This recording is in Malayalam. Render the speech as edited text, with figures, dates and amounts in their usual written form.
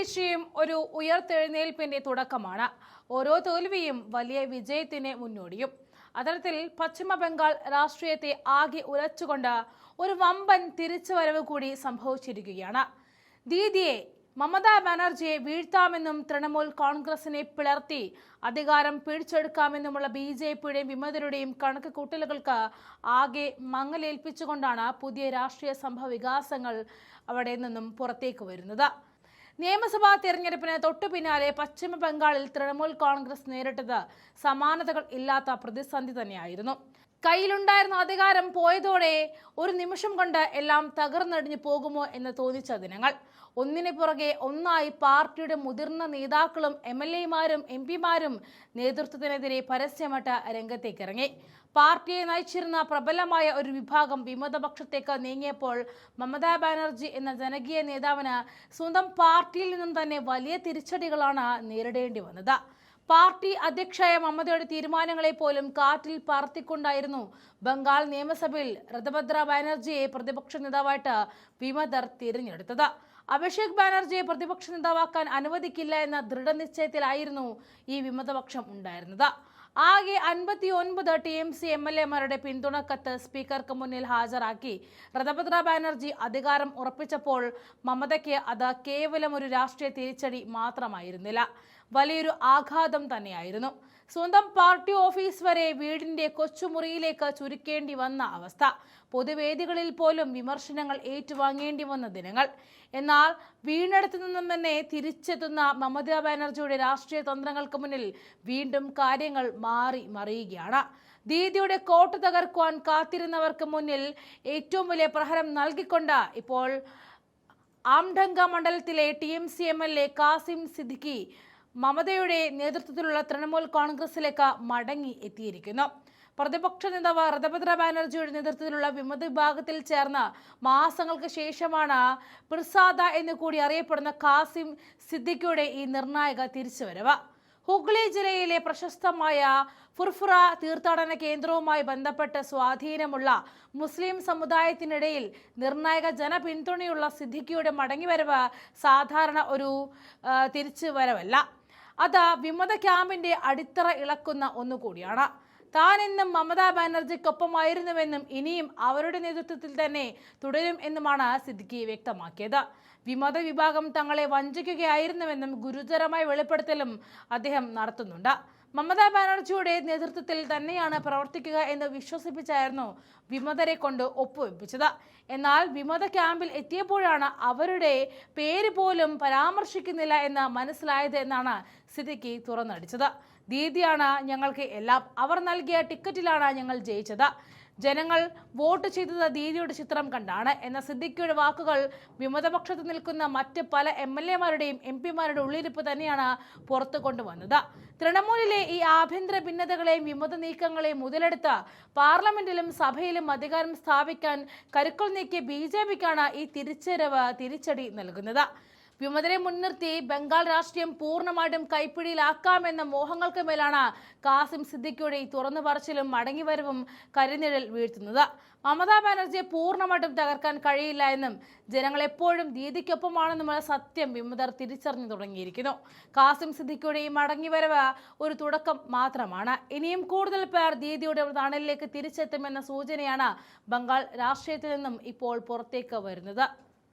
വീഴ്ചയും ഒരു ഉയർത്തെഴുന്നേൽപ്പിന്റെ തുടക്കമാണ്. ഓരോ തോൽവിയും വലിയ വിജയത്തിന് മുന്നോടിയും. അത്തരത്തിൽ പശ്ചിമ ബംഗാൾ രാഷ്ട്രീയത്തെ ആകെ ഉലച്ചുകൊണ്ട് ഒരു വമ്പൻ തിരിച്ചുവരവ് കൂടി സംഭവിച്ചിരിക്കുകയാണ്. ദീദിയെ മമതാ ബാനർജിയെ വീഴ്ത്താമെന്നും തൃണമൂൽ കോൺഗ്രസിനെ പിളർത്തി അധികാരം പിടിച്ചെടുക്കാമെന്നുമുള്ള BJPയുടെയും വിമതരുടെയും കണക്ക് കൂട്ടലുകൾക്ക് ആകെ മങ്ങലേൽപ്പിച്ചുകൊണ്ടാണ് പുതിയ രാഷ്ട്രീയ സംഭവ വികാസങ്ങൾ അവിടെ നിന്നും പുറത്തേക്ക് വരുന്നത്. നിയമസഭാ തെരഞ്ഞെടുപ്പിന് തൊട്ടു പിന്നാലെ പശ്ചിമ ബംഗാളിൽ തൃണമൂൽ കോൺഗ്രസ് നേരിട്ടത് സമാനതകൾ ഇല്ലാത്ത പ്രതിസന്ധി തന്നെയായിരുന്നു. കയ്യിലുണ്ടായിരുന്ന അധികാരം പോയതോടെ ഒരു നിമിഷം കൊണ്ട് എല്ലാം തകർന്നടിഞ്ഞു പോകുമോ എന്ന് തോന്നിച്ച ദിനങ്ങൾ. ഒന്നിനു പുറകെ ഒന്നായി പാർട്ടിയുടെ മുതിർന്ന നേതാക്കളും MLAമാരും MP മാരും നേതൃത്വത്തിനെതിരെ പരസ്യമായിട്ട് രംഗത്തേക്കിറങ്ങി. പാർട്ടിയെ നയിച്ചിരുന്ന പ്രബലമായ ഒരു വിഭാഗം വിമതപക്ഷത്തേക്ക് നീങ്ങിയപ്പോൾ മമതാ ബാനർജി എന്ന ജനകീയ നേതാവിന് സ്വന്തം പാർട്ടിയിൽ നിന്നും തന്നെ വലിയ തിരിച്ചടികളാണ് നേരിടേണ്ടി വന്നത്. പാർട്ടി അധ്യക്ഷയായ മമതയുടെ തീരുമാനങ്ങളെ പോലും കാറ്റിൽ പറത്തിക്കൊണ്ടായിരുന്നു ബംഗാൾ നിയമസഭയിൽ ഋതുഭദ്ര ബാനർജിയെ പ്രതിപക്ഷ നേതാവായിട്ട് വിമതർ തിരഞ്ഞെടുത്തത്. അഭിഷേക് ബാനർജിയെ പ്രതിപക്ഷ നേതാവാക്കാൻ അനുവദിക്കില്ല എന്ന ദൃഢനിശ്ചയത്തിലായിരുന്നു ഈ വിമതപക്ഷം ഉണ്ടായിരുന്നത്. ആകെ 59 TMC MLAമാരുടെ പിന്തുണ കത്ത് സ്പീക്കർക്ക് മുന്നിൽ ഹാജരാക്കി ഋതുഭദ്ര ബാനർജി അധികാരം ഉറപ്പിച്ചപ്പോൾ മമതയ്ക്ക് അത് കേവലം ഒരു രാഷ്ട്രീയ തിരിച്ചടി മാത്രമായിരുന്നില്ല, വലിയൊരു ആഘാതം തന്നെയായിരുന്നു. സ്വന്തം പാർട്ടി ഓഫീസ് വരെ വീടിന്റെ കൊച്ചുമുറിയിലേക്ക് ചുരുക്കേണ്ടി വന്ന അവസ്ഥ, പൊതുവേദികളിൽ പോലും വിമർശനങ്ങൾ ഏറ്റുവാങ്ങേണ്ടി വന്ന ദിനങ്ങൾ. എന്നാൽ വീണിടത്തു നിന്നും തന്നെ തിരിച്ചെത്തുന്ന മമതാ ബാനർജിയുടെ രാഷ്ട്രീയ തന്ത്രങ്ങൾക്ക് മുന്നിൽ വീണ്ടും കാര്യങ്ങൾ മാറി മറിയുകയാണ്. ദീദിയുടെ കോട്ട തകർക്കുവാൻ കാത്തിരുന്നവർക്ക് മുന്നിൽ ഏറ്റവും വലിയ പ്രഹരം നൽകിക്കൊണ്ട് ഇപ്പോൾ ആംഡംഗ മണ്ഡലത്തിലെ TMC MLA കാസിം സിദ്ദിഖി മമതയുടെ നേതൃത്വത്തിലുള്ള തൃണമൂൽ കോൺഗ്രസിലേക്ക് മടങ്ങി എത്തിയിരിക്കുന്നു. പ്രതിപക്ഷ നേതാവ് ഋതുഭദ്ര ബാനർജിയുടെ നേതൃത്വത്തിലുള്ള വിമത വിഭാഗത്തിൽ ചേർന്ന് മാസങ്ങൾക്ക് ശേഷമാണ് പിർസാദ എന്ന് കൂടി അറിയപ്പെടുന്ന കാസിം സിദ്ദിഖിയുടെ ഈ നിർണായക തിരിച്ചുവരവ്. ഹുഗ്ലി ജില്ലയിലെ പ്രശസ്തമായ ഫുർഫുറ തീർത്ഥാടന കേന്ദ്രവുമായി ബന്ധപ്പെട്ട് സ്വാധീനമുള്ള മുസ്ലിം സമുദായത്തിനിടയിൽ നിർണായക ജനപിന്തുണയുള്ള സിദ്ദിഖിയുടെ മടങ്ങിവരവ് സാധാരണ ഒരു തിരിച്ചുവരവല്ല. അത് വിമത ക്യാമ്പിന്റെ അടിത്തറ ഇളക്കുന്ന ഒന്നുകൂടിയാണ്. താൻ എന്നും മമതാ ബാനർജിക്കൊപ്പമായിരുന്നുവെന്നും ഇനിയും അവരുടെ നേതൃത്വത്തിൽ തന്നെ തുടരും എന്നുമാണ് സിദ്ദിഖി വ്യക്തമാക്കിയത്. വിമത വിഭാഗം തങ്ങളെ വഞ്ചിക്കുകയായിരുന്നുവെന്നും ഗുരുതരമായ വെളിപ്പെടുത്തലും അദ്ദേഹം നടത്തുന്നുണ്ട്. മമതാ ബാനർജിയുടെ നേതൃത്വത്തിൽ തന്നെയാണ് പ്രവർത്തിക്കുക എന്ന് വിശ്വസിപ്പിച്ചായിരുന്നു വിമതരെ കൊണ്ട് ഒപ്പുവെപ്പിച്ചത്. എന്നാൽ വിമത ക്യാമ്പിൽ എത്തിയപ്പോഴാണ് അവരുടെ പേര് പോലും പരാമർശിക്കുന്നില്ല എന്ന് മനസ്സിലായത് എന്നാണ് സിദ്ദിഖി തുറന്നടിച്ചത്. ദീദിയാണ് ഞങ്ങൾക്ക് എല്ലാം, അവർ നൽകിയ ടിക്കറ്റിലാണ് ഞങ്ങൾ ജയിച്ചത്, ജനങ്ങൾ വോട്ട് ചെയ്തത് ദീദിയുടെ ചിത്രം കണ്ടാണ് എന്ന സിദ്ദിഖിയുടെ വാക്കുകൾ വിമതപക്ഷത്ത് നിൽക്കുന്ന മറ്റ് പല MLAമാരുടെയും MP മാരുടെ ഉള്ളിരിപ്പ് തന്നെയാണ് പുറത്തു കൊണ്ടുവന്നത്. തൃണമൂലിലെ ഈ ആഭ്യന്തര ഭിന്നതകളെയും വിമത നീക്കങ്ങളെയും മുതലെടുത്ത് പാർലമെന്റിലും സഭയിലും അധികാരം സ്ഥാപിക്കാൻ കരുക്കൾ നീക്കിയ BJPക്കാണ് ഈ തിരിച്ചടി നൽകുന്നത്. വിമതരെ മുൻനിർത്തി ബംഗാൾ രാഷ്ട്രീയം പൂർണ്ണമായിട്ടും കൈപ്പിടിയിലാക്കാമെന്ന മോഹങ്ങൾക്ക് മേലാണ് കാസിം സിദ്ദിഖിയുടെ ഈ തുറന്നു പറച്ചിലും മടങ്ങിവരവും കരിനിഴൽ വീഴ്ത്തുന്നത്. മമതാ ബാനർജിയെ പൂർണ്ണമായിട്ടും തകർക്കാൻ കഴിയില്ല എന്നും ജനങ്ങൾ എപ്പോഴും ദീദിക്കൊപ്പമാണെന്നുമുള്ള സത്യം വിമതർ തിരിച്ചറിഞ്ഞു തുടങ്ങിയിരിക്കുന്നു. കാസിം സിദ്ദിഖിയുടെ ഈ മടങ്ങിവരവ് ഒരു തുടക്കം മാത്രമാണ്. ഇനിയും കൂടുതൽ പേർ ദീദിയുടെ തണലിലേക്ക് തിരിച്ചെത്തുമെന്ന സൂചനയാണ് ബംഗാൾ രാഷ്ട്രീയത്തിൽ നിന്നും ഇപ്പോൾ പുറത്തേക്ക് വരുന്നത്.